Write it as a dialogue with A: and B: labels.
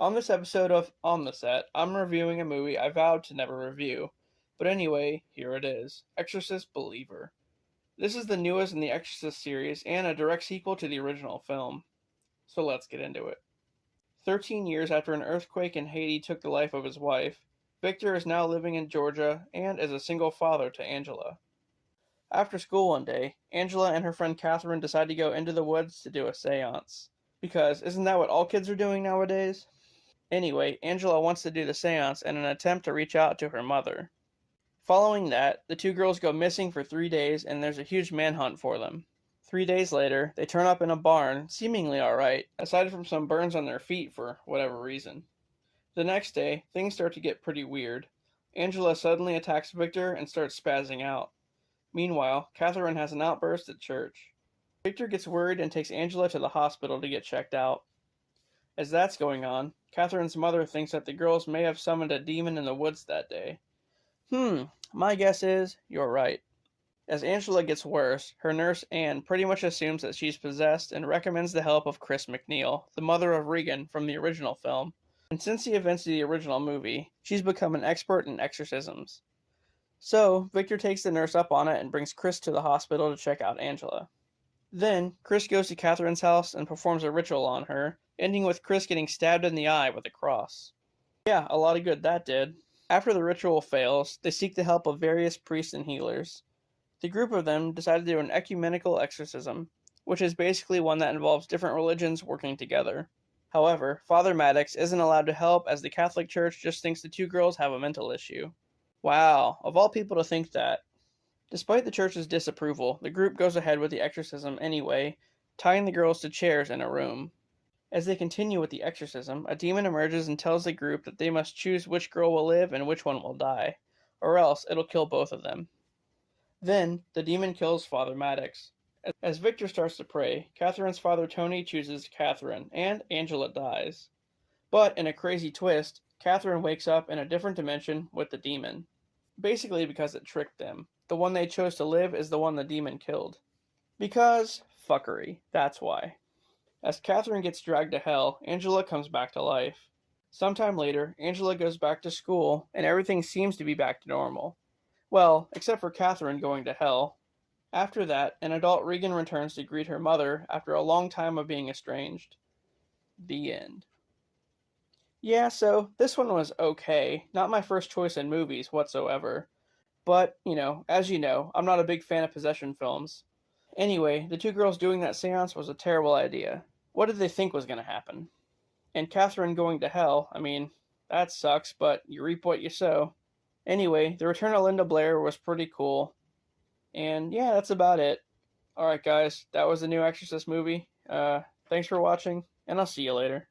A: On this episode of On the Set, I'm reviewing a movie I vowed to never review. But anyway, here it is, Exorcist Believer. This is the newest in the Exorcist series and a direct sequel to the original film. So let's get into it. 13 years after an earthquake in Haiti took the life of his wife, Victor is now living in Georgia and is a single father to Angela. After school one day, Angela and her friend Katherine decide to go into the woods to do a séance. Because isn't that what all kids are doing nowadays? Anyway, Angela wants to do the seance in an attempt to reach out to her mother. Following that, the two girls go missing for 3 days and there's a huge manhunt for them. 3 days later, they turn up in a barn, seemingly alright, aside from some burns on their feet for whatever reason. The next day, things start to get pretty weird. Angela suddenly attacks Victor and starts spazzing out. Meanwhile, Katherine has an outburst at church. Victor gets worried and takes Angela to the hospital to get checked out. As that's going on, Katherine's mother thinks that the girls may have summoned a demon in the woods that day. My guess is you're right. As Angela gets worse, her nurse Anne pretty much assumes that she's possessed and recommends the help of Chris MacNeil, the mother of Regan from the original film. And since the events of the original movie, she's become an expert in exorcisms. So, Victor takes the nurse up on it and brings Chris to the hospital to check out Angela. Then, Chris goes to Katherine's house and performs a ritual on her, ending with Chris getting stabbed in the eye with a cross. Yeah, a lot of good that did. After the ritual fails, they seek the help of various priests and healers. The group of them decide to do an ecumenical exorcism, which is basically one that involves different religions working together. However, Father Maddox isn't allowed to help as the Catholic Church just thinks the two girls have a mental issue. Wow, of all people to think that. Despite the church's disapproval, the group goes ahead with the exorcism anyway, tying the girls to chairs in a room. As they continue with the exorcism, a demon emerges and tells the group that they must choose which girl will live and which one will die, or else it'll kill both of them. Then, the demon kills Father Maddox. As Victor starts to pray, Katherine's father Tony chooses Katherine, and Angela dies. But, in a crazy twist, Katherine wakes up in a different dimension with the demon. Basically because it tricked them. The one they chose to live is the one the demon killed. Because fuckery, that's why. As Katherine gets dragged to hell, Angela comes back to life. Sometime later, Angela goes back to school, and everything seems to be back to normal. Well, except for Katherine going to hell. After that, an adult Regan returns to greet her mother after a long time of being estranged. The end. Yeah, so this one was okay. Not my first choice in movies whatsoever. But, as you know, I'm not a big fan of possession films. Anyway, the two girls doing that seance was a terrible idea. What did they think was going to happen? And Katherine going to hell, that sucks, but you reap what you sow. Anyway, the return of Linda Blair was pretty cool. And yeah, that's about it. Alright guys, that was the new Exorcist movie. Thanks for watching, and I'll see you later.